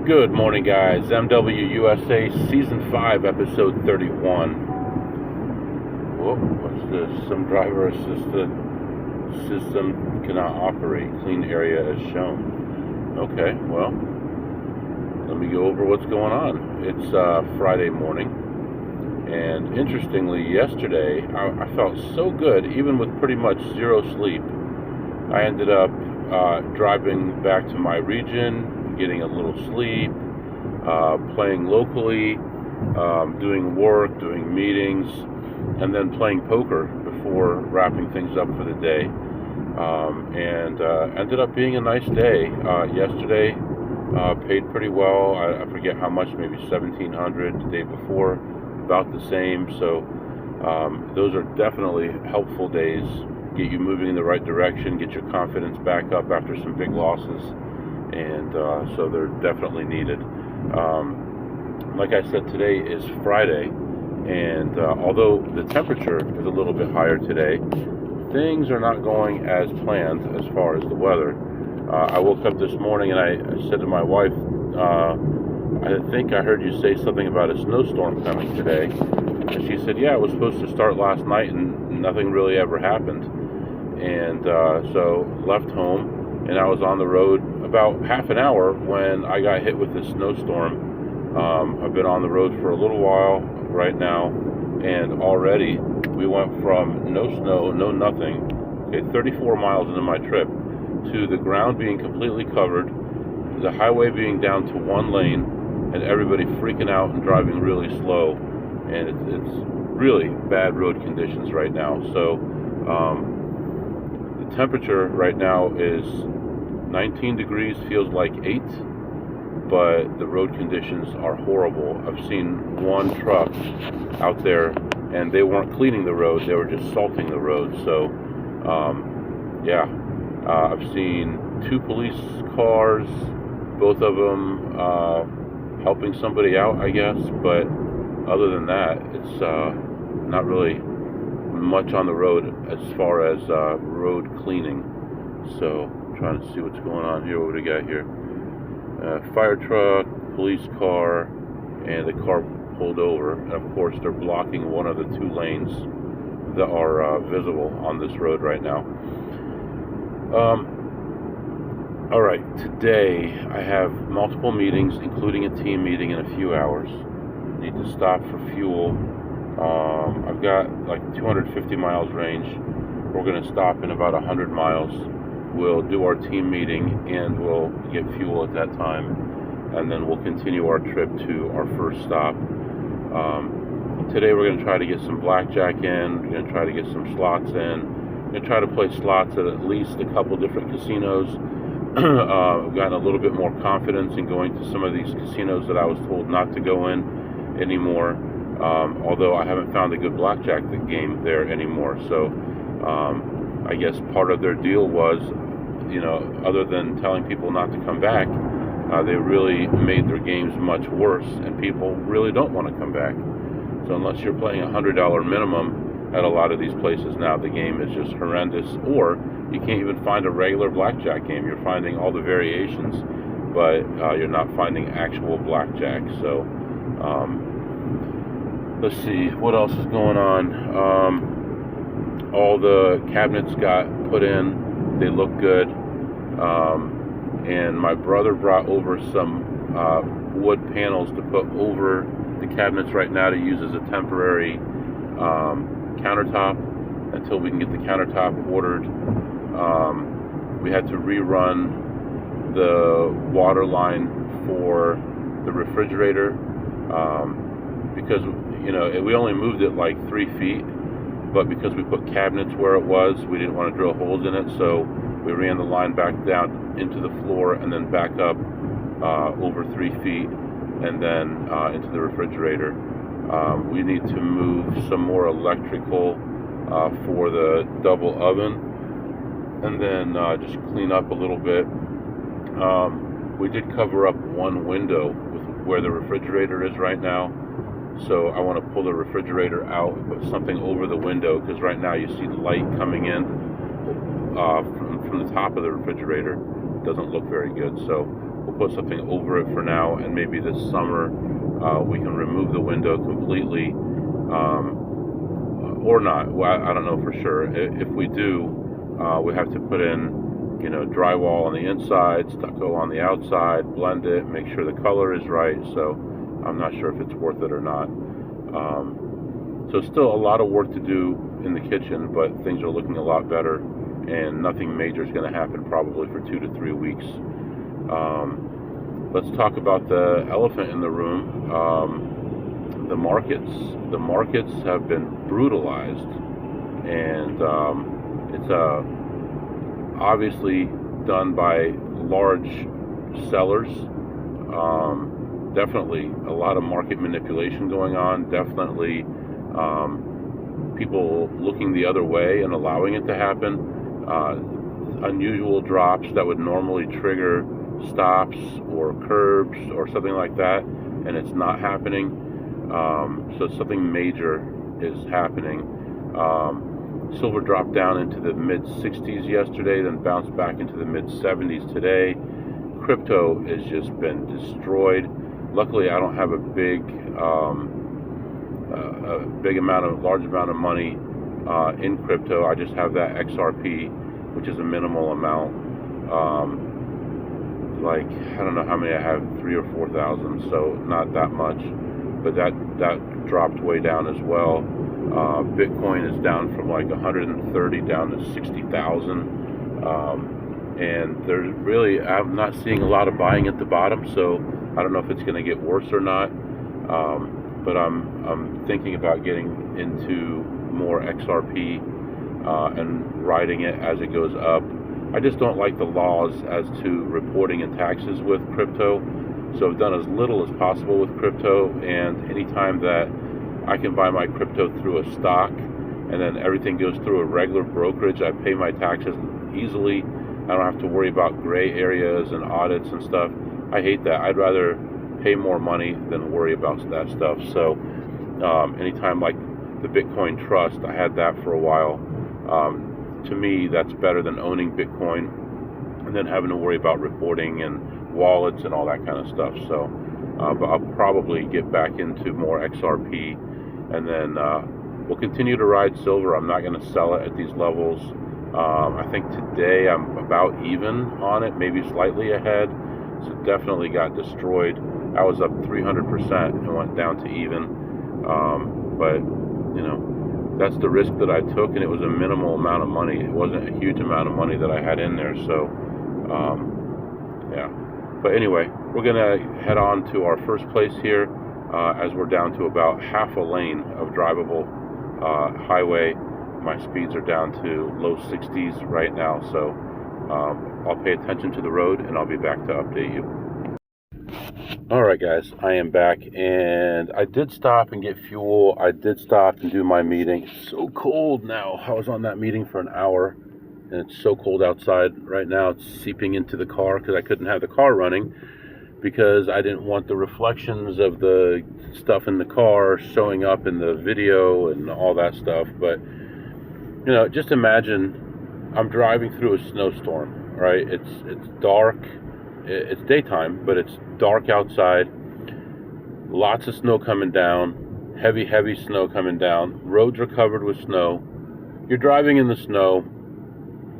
Good morning, guys. MWUSA Season 5, Episode 31. Whoa, what's this? Some driver assisted system cannot operate. Clean area as shown. Okay, well, let me go over what's going on. It's Friday morning, and interestingly, yesterday, I felt so good, even with pretty much zero sleep. I ended up driving back to my region, getting a little sleep, playing locally, doing work, doing meetings, and then playing poker before wrapping things up for the day. And ended up being a nice day. Yesterday paid pretty well. I forget how much, maybe $1,700. The day before, about the same. So those are definitely helpful days. Get you moving in the right direction, get your confidence back up after some big losses. And so they're definitely needed. Like I said, today is Friday, and although the temperature is a little bit higher today, things are not going as planned as far as the weather. I woke up this morning and I said to my wife, I think I heard you say something about a snowstorm coming today. And she said, yeah, it was supposed to start last night and nothing really ever happened. And so left home, and I was on the road about half an hour when I got hit with this snowstorm. I've been on the road for a little while right now, and already we went from no snow, no nothing, 34 miles into my trip, to the ground being completely covered, the highway being down to one lane, and everybody freaking out and driving really slow. And it's really bad road conditions right now. So the temperature right now is 19 degrees, feels like 8, but the road conditions are horrible. I've seen one truck out there, and they weren't cleaning the road, they were just salting the road. So I've seen 2 police cars, both of them helping somebody out, I guess, but other than that, it's not really much on the road as far as road cleaning. So trying to see what's going on here. What do we got here? Fire truck, police car, and the car pulled over. And of course, they're blocking one of the 2 lanes that are visible on this road right now. All right, today I have multiple meetings, including a team meeting in a few hours. Need to stop for fuel. I've got like 250 miles range. We're going to stop in about 100 miles. We'll do our team meeting and we'll get fuel at that time, and then we'll continue our trip to our first stop. Today we're going to try to get some blackjack in. We're going to try to get some slots in. We're going to try to play slots at least a couple different casinos. I've gotten a little bit more confidence in going to some of these casinos that I was told not to go in anymore, although I haven't found a good blackjack game there anymore. So I guess part of their deal was, other than telling people not to come back, they really made their games much worse, and people really don't want to come back. So unless you're playing $100 minimum at a lot of these places now, the game is just horrendous, or you can't even find a regular blackjack game. You're finding all the variations, but you're not finding actual blackjack. So let's see, what else is going on? All the cabinets got put in. They look good. And my brother brought over some wood panels to put over the cabinets right now to use as a temporary countertop until we can get the countertop ordered. We had to rerun the water line for the refrigerator because we only moved it like 3 feet, but because we put cabinets where it was, we didn't want to drill holes in it, so we ran the line back down into the floor and then back up over 3 feet and then into the refrigerator. We need to move some more electrical for the double oven, and then just clean up a little bit. We did cover up one window with where the refrigerator is right now, so I want to pull the refrigerator out and put something over the window, because right now you see the light coming in from the top of the refrigerator. It doesn't look very good, so we'll put something over it for now, and maybe this summer we can remove the window completely, or not. Well, I don't know for sure. If we do, we have to put in, drywall on the inside, stucco on the outside, blend it, make sure the color is right. So I'm not sure if it's worth it or not. So still a lot of work to do in the kitchen, but things are looking a lot better, and nothing major is going to happen probably for 2 to 3 weeks. Let's talk about the elephant in the room. The markets. The markets have been brutalized, and it's obviously done by large sellers. Definitely a lot of market manipulation going on. Definitely people looking the other way and allowing it to happen. Unusual drops that would normally trigger stops or curbs or something like that, and it's not happening. So something major is happening. Silver dropped down into the mid-60s yesterday, then bounced back into the mid-70s today. Crypto has just been destroyed. Luckily, I don't have a large amount of money in crypto. I just have that XRP, which is a minimal amount. I don't know how many I have, 3,000 or 4,000, so not that much. But that dropped way down as well. Bitcoin is down from 130 down to 60,000. And there's really, I'm not seeing a lot of buying at the bottom, so I don't know if it's going to get worse or not. But I'm thinking about getting into more XRP and riding it as it goes up. I just don't like the laws as to reporting and taxes with crypto, so I've done as little as possible with crypto. And anytime that I can buy my crypto through a stock and then everything goes through a regular brokerage, I pay my taxes easily. I don't have to worry about gray areas and audits and stuff. I hate that. I'd rather pay more money than worry about that stuff. So anytime the Bitcoin Trust, I had that for a while. To me, that's better than owning Bitcoin and then having to worry about reporting and wallets and all that kind of stuff. So but I'll probably get back into more XRP, and then we'll continue to ride silver. I'm not going to sell it at these levels. I think today I'm about even on it, maybe slightly ahead. So definitely got destroyed. I was up 300% and went down to even. But that's the risk that I took, and it was a minimal amount of money. It wasn't a huge amount of money that I had in there. So yeah. But anyway, we're gonna head on to our first place here, as we're down to about half a lane of drivable highway. My speeds are down to low 60s right now, so I'll pay attention to the road, and I'll be back to update you. Alright guys, I am back, and I did stop and get fuel. I did stop and do my meeting. It's so cold now. I was on that meeting for an hour, and it's so cold outside right now. It's seeping into the car because I couldn't have the car running because I didn't want the reflections of the stuff in the car showing up in the video and all that stuff. But just imagine I'm driving through a snowstorm, right? It's dark. It's daytime, but it's dark outside. Lots of snow coming down. Heavy snow coming down. Roads are covered with snow. You're driving in the snow,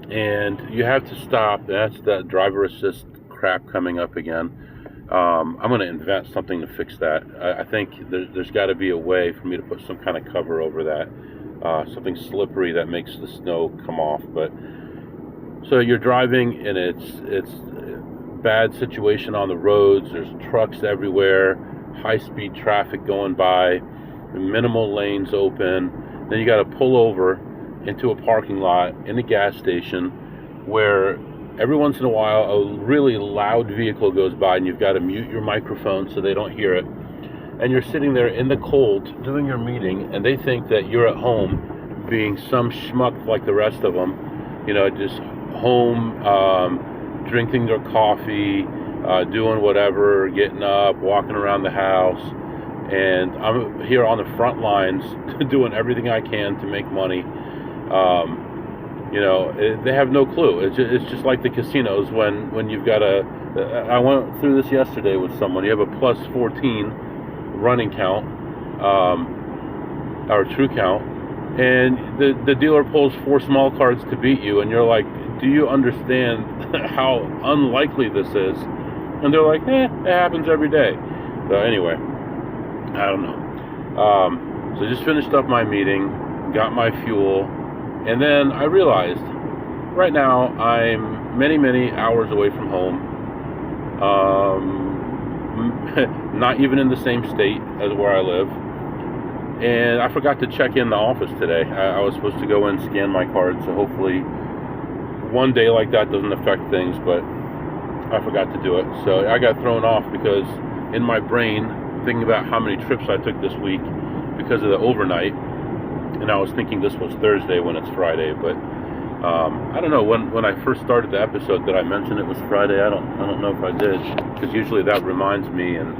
and you have to stop. That's that driver assist crap coming up again. I'm going to invent something to fix that. I think there's got to be a way for me to put some kind of cover over that. Something slippery that makes the snow come off. But so you're driving, and it's bad situation on the roads. There's trucks everywhere, high-speed traffic going by, minimal lanes open. Then you got to pull over into a parking lot in a gas station where every once in a while a really loud vehicle goes by, and you've got to mute your microphone so they don't hear it. And you're sitting there in the cold doing your meeting, and they think that you're at home being some schmuck like the rest of them, just home, drinking their coffee, doing whatever, getting up, walking around the house. And I'm here on the front lines doing everything I can to make money. They have no clue. It's just like the casinos when you've got a I went through this yesterday with someone. You have a plus 14 running count, or true count, and the dealer pulls 4 small cards to beat you, and you're like, do you understand how unlikely this is? And they're like, it happens every day. So anyway, I don't know. So just finished up my meeting, got my fuel, and then I realized right now I'm many, many hours away from home. Not even in the same state as where I live. And I forgot to check in the office today. I was supposed to go and scan my card, so hopefully one day like that doesn't affect things, but I forgot to do it. So I got thrown off because in my brain, thinking about how many trips I took this week because of the overnight, and I was thinking this was Thursday when it's Friday, but I don't know, when I first started the episode, did I mention it was Friday? I don't know if I did, because usually that reminds me and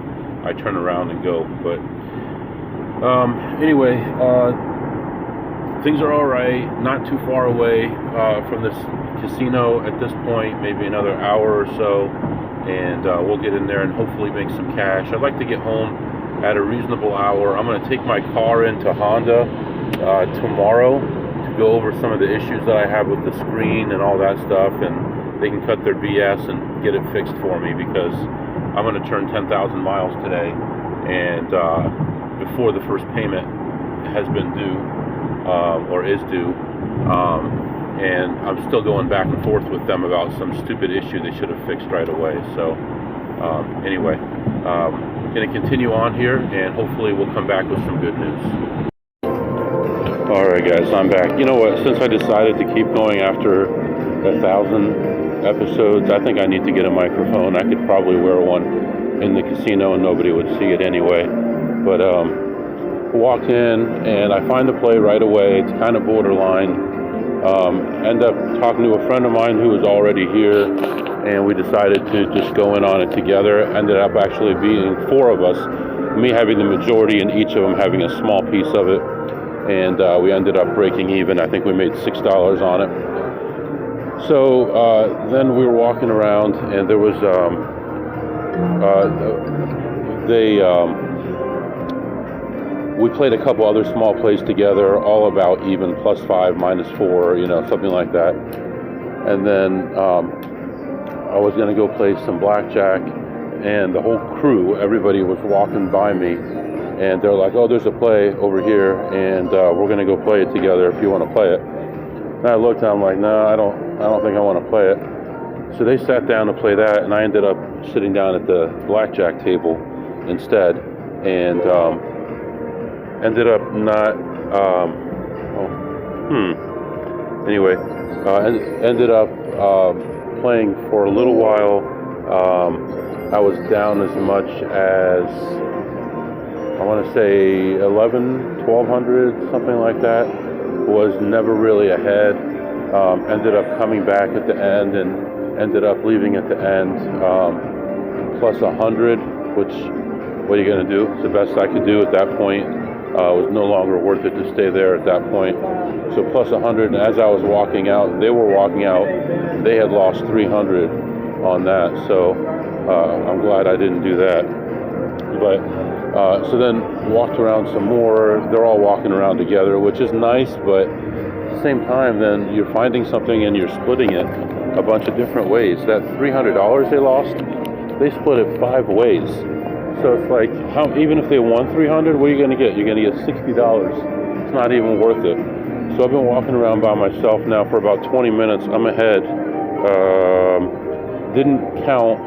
I turn around and go. But anyway, things are all right, not too far away from this casino at this point, maybe another hour or so, and we'll get in there and hopefully make some cash. I'd like to get home at a reasonable hour. I'm going to take my car into Honda tomorrow to go over some of the issues that I have with the screen and all that stuff, and they can cut their BS and get it fixed for me, because I'm going to turn 10,000 miles today, and before the first payment has been due, or is due, and I'm still going back and forth with them about some stupid issue they should have fixed right away. So anyway, going to continue on here, and hopefully we'll come back with some good news. Alright guys, I'm back. You know what, since I decided to keep going after 1,000 episodes, I think I need to get a microphone. I could probably wear one in the casino and nobody would see it anyway. But walked in and I find the play right away. It's kind of borderline. End up talking to a friend of mine who was already here, and we decided to just go in on it together. Ended up actually being 4 of us, me having the majority and each of them having a small piece of it. And we ended up breaking even. I think we made $6 on it. So then we were walking around, and there was we played a couple other small plays together, all about even, +5, -4, you know, something like that. And then I was going to go play some blackjack, and the whole crew, everybody was walking by me. And they're like, oh, there's a play over here, and we're going to go play it together if you want to play it. And I looked, and I'm like, no, I don't think I want to play it. So they sat down to play that, and I ended up sitting down at the blackjack table instead, and ended up not, anyway, ended up playing for a little while. I was down as much as, I want to say 1,200, something like that. Was never really ahead. Ended up coming back at the end, and ended up leaving at the end plus 100, which, what are you going to do? It's the best I could do at that point. It was no longer worth it to stay there at that point. So plus 100, and as I was walking out, they were walking out, they had lost 300 on that. So I'm glad I didn't do that. But so then walked around some more. They're all walking around together, which is nice, but at the same time, then you're finding something and you're splitting it a bunch of different ways. That $300 they lost, they split it 5 ways. So it's like, even if they won 300, what are you going to get? You're going to get $60. It's not even worth it. So I've been walking around by myself now for about 20 minutes. I'm ahead. Didn't count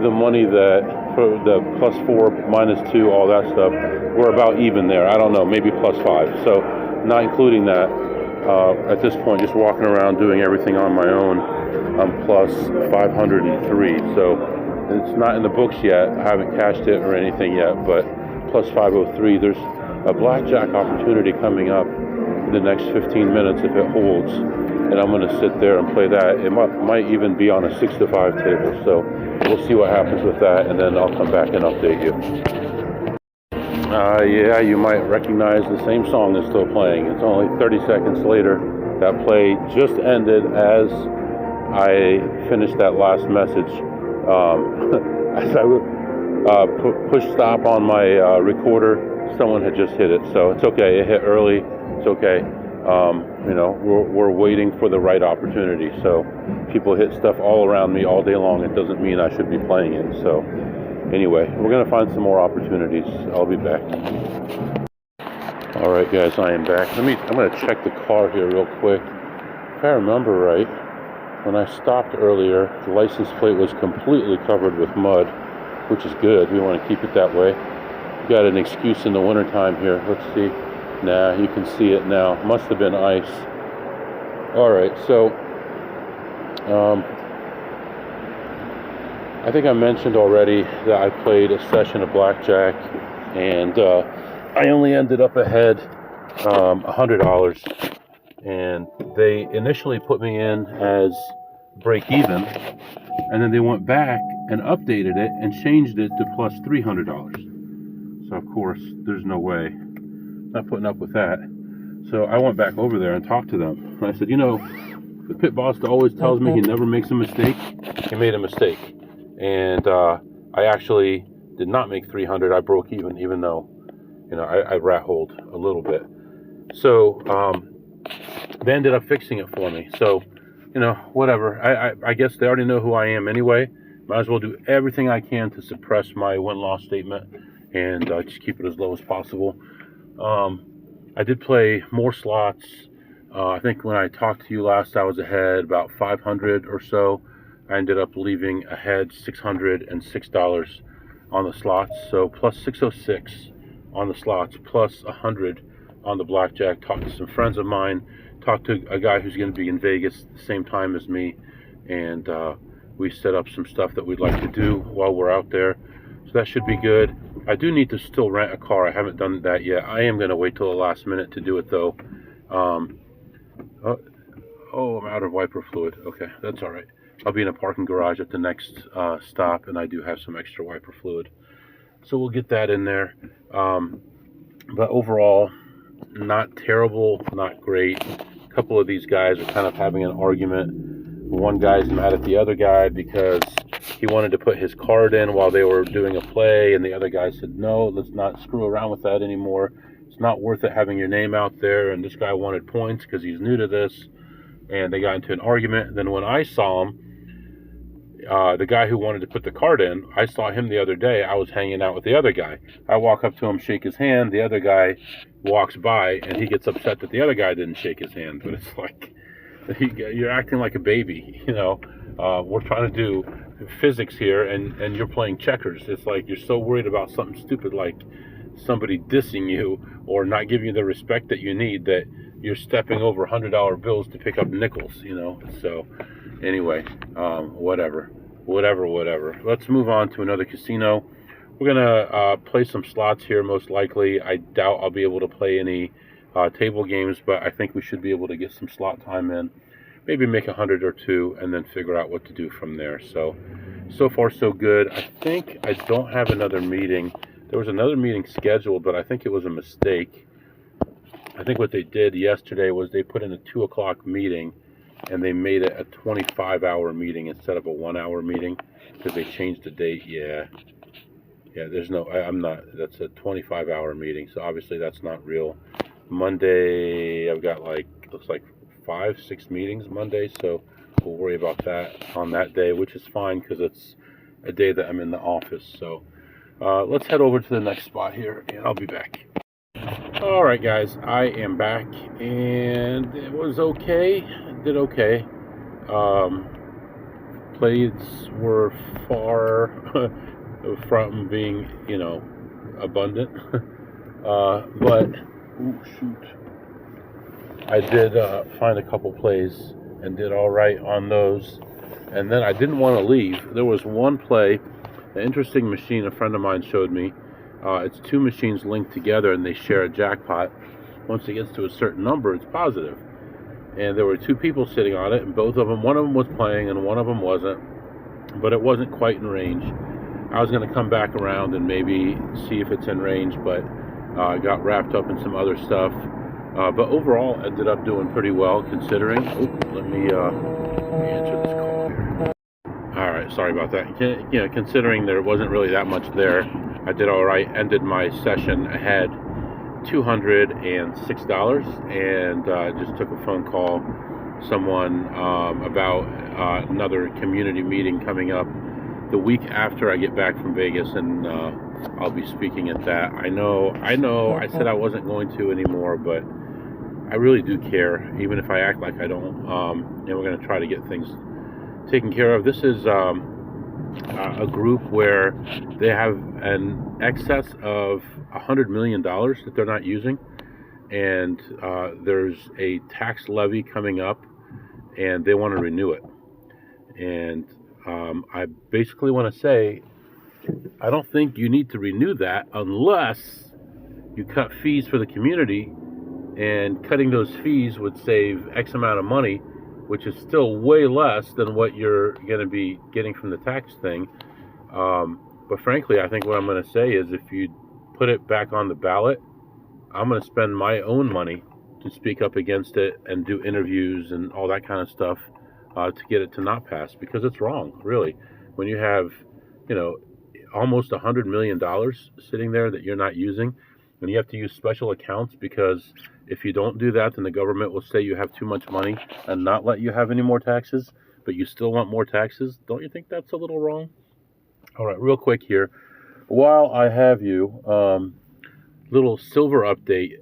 the money that, for the +4, -2, all that stuff. We're about even there. I don't know, maybe +5. So not including that. At this point, just walking around doing everything on my own, I'm plus 503. So it's not in the books yet. I haven't cashed it or anything yet, but plus 503. There's a blackjack opportunity coming up in the next 15 minutes if it holds, and I'm going to sit there and play that. It might even be on a 6 to 5 table, so we'll see what happens with that, and then I'll come back and update you. Yeah, you might recognize the same song is still playing. It's only 30 seconds later. That play just ended as I finished that last message As I push stop on my recorder, someone had just hit it. So it's okay. It hit early. It's okay. You know, we're waiting for the right opportunity. So people hit stuff all around me all day long. It doesn't mean I should be playing it. So anyway, we're going to find some more opportunities. I'll be back. All right, guys, I am back. I'm going to check the car here real quick. If I remember right, when I stopped earlier, the license plate was completely covered with mud, which is good. We want to keep it that way. We got an excuse in the wintertime here. Let's see. Nah, you can see it now. Must have been ice. All right, so I think I mentioned already that I played a session of Blackjack, and I only ended up ahead $100. And they initially put me in as break even, and then they went back and updated it and changed it to plus $300. So of course there's no way, not putting up with that. So I went back over there and talked to them, and I said, you know, the pit boss always tells me he never makes a mistake. He made a mistake, and I actually did not make 300. I broke even though, you know, I rat-holed a little bit. So they ended up fixing it for me. So, you know, whatever. I guess they already know who I am anyway. Might as well do everything I can to suppress my win-loss statement and just keep it as low as possible. I did play more slots. I think when I talked to you last, I was ahead about 500 or so. I ended up leaving ahead $606 on the slots. So plus 606 on the slots, plus 100 on the Blackjack. Talked to some friends of mine, talked to a guy who's going to be in Vegas at the same time as me, and we set up some stuff that we'd like to do while we're out there. So that should be good. I do need to still rent a car. I haven't done that yet. I am going to wait till the last minute to do it though. Oh, I'm out of wiper fluid. Okay, that's all right. I'll be in a parking garage at the next stop, and I do have some extra wiper fluid. So we'll get that in there. But overall, not terrible, not great. A couple of these guys are kind of having an argument. One guy's mad at the other guy because he wanted to put his card in while they were doing a play, and the other guy said, no, let's not screw around with that anymore. It's not worth it having your name out there. And this guy wanted points because he's new to this, and they got into an argument. Then when I saw him, the guy who wanted to put the card in, I saw him the other day. I was hanging out with the other guy. I walk up to him, shake his hand. The other guy walks by, and he gets upset that the other guy didn't shake his hand. But it's like, you're acting like a baby, you know. We're trying to do physics here, and you're playing checkers. It's like you're so worried about something stupid like somebody dissing you or not giving you the respect that you need that you're stepping over $100 bills to pick up nickels, you know. So anyway, whatever. Let's move on to another casino. We're gonna play some slots here, most likely. I doubt I'll be able to play any table games, but I think we should be able to get some slot time in. Maybe make 100 or two, and then figure out what to do from there. So far so good. I think I don't have another meeting. There was another meeting scheduled, but I think it was a mistake. I think what they did yesterday was they put in a 2 o'clock meeting, and they made it a 25-hour meeting instead of a 1-hour meeting because they changed the date. Yeah, there's no, I'm not, that's a 25-hour meeting, so obviously that's not real. Monday, I've got like, looks like 5-6 meetings Monday, so we'll worry about that on that day, which is fine because it's a day that I'm in the office. So let's head over to the next spot here, and I'll be back. All right, guys, I am back, and it was okay. Did okay. Plays were far from being, you know, abundant, but ooh, shoot, I did find a couple plays and did all right on those. And then I didn't want to leave. There was one play, an interesting machine a friend of mine showed me. It's two machines linked together, and they share a jackpot. Once it gets to a certain number, it's positive. And there were two people sitting on it, and both of them, one of them was playing and one of them wasn't, but it wasn't quite in range. I was going to come back around and maybe see if it's in range, but I got wrapped up in some other stuff. But overall, ended up doing pretty well considering. Let me answer this call here. All right, sorry about that. Considering there wasn't really that much there, I did all right. Ended my session ahead, $206, and just took a phone call. Someone about another community meeting coming up the week after I get back from Vegas, and I'll be speaking at that. I know. I said I wasn't going to anymore, but I really do care, even if I act like I don't. And we're going to try to get things taken care of. This is a group where they have an excess of $100 million that they're not using, and there's a tax levy coming up, and they want to renew it. And I basically want to say, I don't think you need to renew that unless you cut fees for the community, and cutting those fees would save X amount of money, which is still way less than what you're going to be getting from the tax thing. But frankly, I think what I'm going to say is, if you put it back on the ballot, I'm going to spend my own money to speak up against it and do interviews and all that kind of stuff to get it to not pass, because it's wrong, really. When you have, almost $100 million sitting there that you're not using, and you have to use special accounts, because if you don't do that, then the government will say you have too much money and not let you have any more taxes, but you still want more taxes. Don't you think that's a little wrong? All right, real quick here. While I have you, little silver update.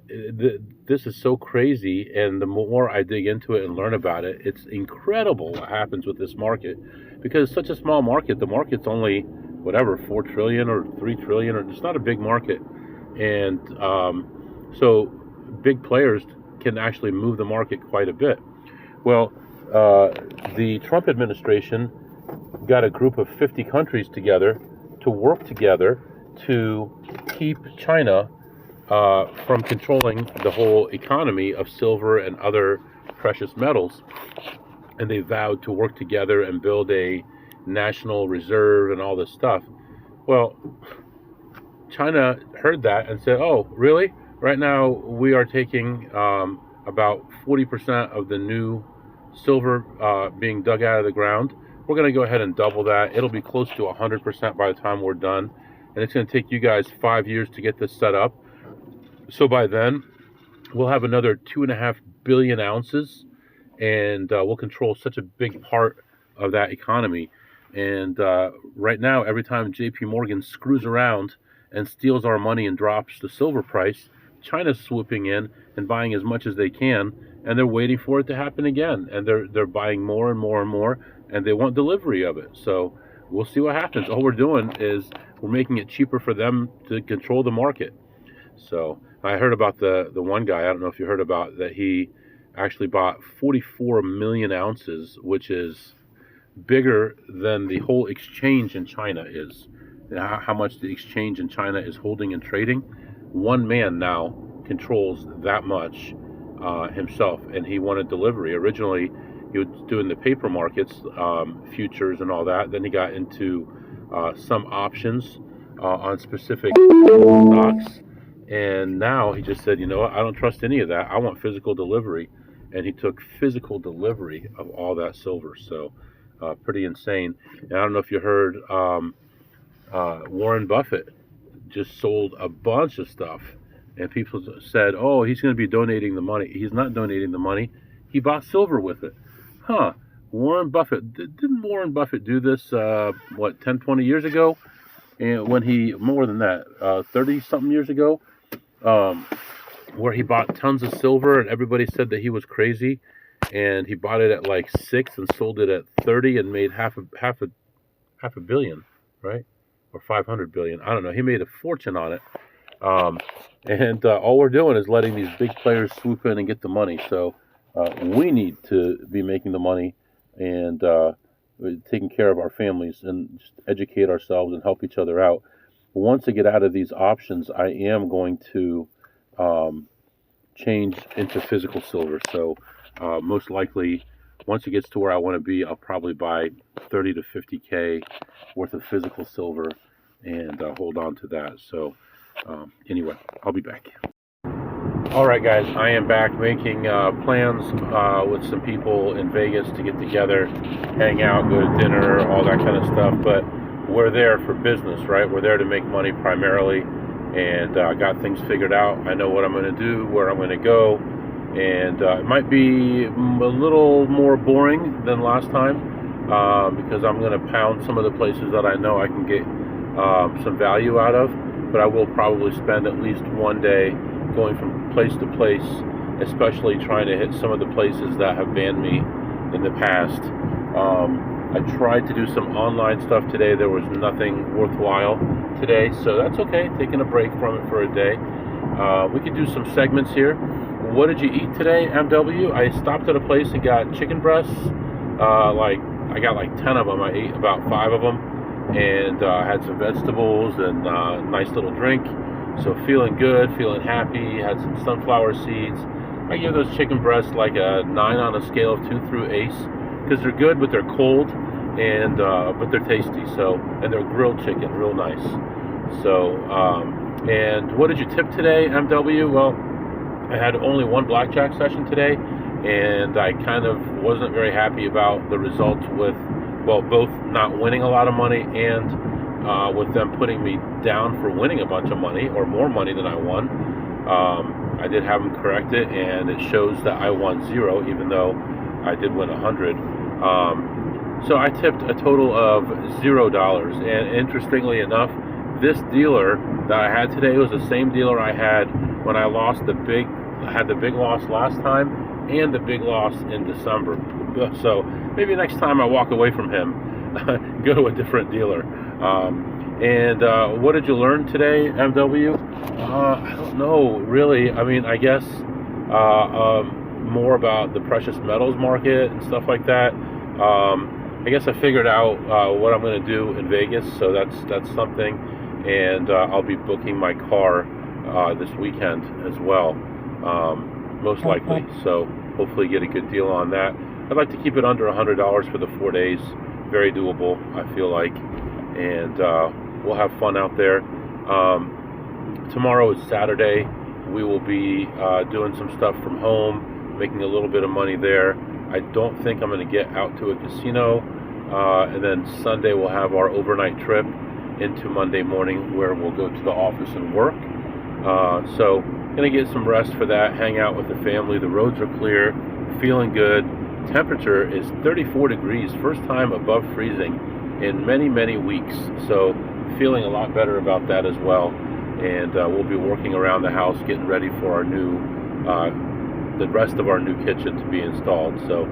This is so crazy, and the more I dig into it and learn about it, it's incredible what happens with this market, because it's such a small market. The market's only, whatever, 4 trillion or 3 trillion, or it's not a big market. And so big players can actually move the market quite a bit. Well, the Trump administration got a group of 50 countries together to work together to keep China from controlling the whole economy of silver and other precious metals. And they vowed to work together and build a national reserve and all this stuff. Well, China heard that and said, oh, really? Right now we are taking about 40% of the new silver being dug out of the ground. We're going to go ahead and double that. It'll be close to 100% by the time we're done. And it's going to take you guys 5 years to get this set up. So by then, we'll have another 2.5 billion ounces, and we'll control such a big part of that economy. And right now, every time JP Morgan screws around and steals our money and drops the silver price, China's swooping in and buying as much as they can, and they're waiting for it to happen again. And they're buying more and more and more, and they want delivery of it. So we'll see what happens. All we're doing is we're making it cheaper for them to control the market. So I heard about the one guy, I don't know if you heard about that, he actually bought 44 million ounces, which is bigger than the whole exchange in China is. How much the exchange in China is holding and trading. One man now controls that much himself, and he wanted delivery. Originally, he was doing the paper markets, futures and all that. Then he got into some options on specific stocks. And now he just said, you know what, I don't trust any of that. I want physical delivery. And he took physical delivery of all that silver. So pretty insane. And I don't know if you heard, Warren Buffett just sold a bunch of stuff. And people said, oh, he's going to be donating the money. He's not donating the money. He bought silver with it. Huh. Warren Buffett. Didn't Warren Buffett do this, 10, 20 years ago? And when he, more than that, 30-something years ago, where he bought tons of silver, and everybody said that he was crazy, and he bought it at like 6 and sold it at 30 and made half a billion, right? Or 500 billion. I don't know. He made a fortune on it. And all we're doing is letting these big players swoop in and get the money. So we need to be making the money and taking care of our families and just educate ourselves and help each other out. Once I get out of these options, I am going to change into physical silver. So most likely, once it gets to where I want to be, I'll probably buy 30 to 50K worth of physical silver and hold on to that. So anyway, I'll be back. Alright guys, I am back making plans with some people in Vegas to get together, hang out, go to dinner, all that kind of stuff, but we're there for business, right? We're there to make money primarily, and got things figured out. I know what I'm going to do, where I'm going to go, and it might be a little more boring than last time, because I'm going to pound some of the places that I know I can get some value out of, but I will probably spend at least one day going from place to place, especially trying to hit some of the places that have banned me in the past. I tried to do some online stuff today. There was nothing worthwhile today, so that's okay, taking a break from it for a day. We could do some segments here. What did you eat today, MW? I stopped at a place and got chicken breasts. I got like 10 of them. I ate about 5 of them, and had some vegetables and a nice little drink. So feeling good, feeling happy. Had some sunflower seeds. I give those chicken breasts like a 9 on a scale of 2 through ace, because they're good, but they're cold, and but they're tasty. So, and they're grilled chicken, real nice. So, and what did you tip today, MW? Well, I had only one blackjack session today, and I kind of wasn't very happy about the results with, well, both not winning a lot of money and with them putting me down for winning a bunch of money, or more money than I won. I did have them correct it, and it shows that I won 0, even though I did win 100. So I tipped a total of $0. And interestingly enough, this dealer that I had today was the same dealer I had when I lost the big loss last time, and the big loss in December. So maybe next time I walk away from him, go to a different dealer. And what did you learn today, MW? I don't know, really. I mean, I guess more about the precious metals market and stuff like that. I guess I figured out what I'm going to do in Vegas, so that's something. And I'll be booking my car this weekend as well, most likely. So hopefully get a good deal on that. I'd like to keep it under $100 for the 4 days. Very doable, I feel like. And we'll have fun out there. Tomorrow is Saturday. We will be doing some stuff from home, making a little bit of money there. I don't think I'm going to get out to a casino. And then Sunday we'll have our overnight trip into Monday morning, where we'll go to the office and work. So going to get some rest for that, hang out with the family. The roads are clear, feeling good. Temperature is 34 degrees, first time above freezing in many, many weeks. So feeling a lot better about that as well. And we'll be working around the house, getting ready for our new, the rest of our new kitchen to be installed. So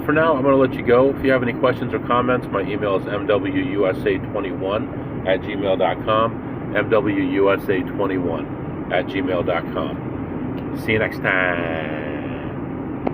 for now, I'm going to let you go. If you have any questions or comments, my email is mwusa21@gmail.com, mwusa21@gmail.com. See you next time.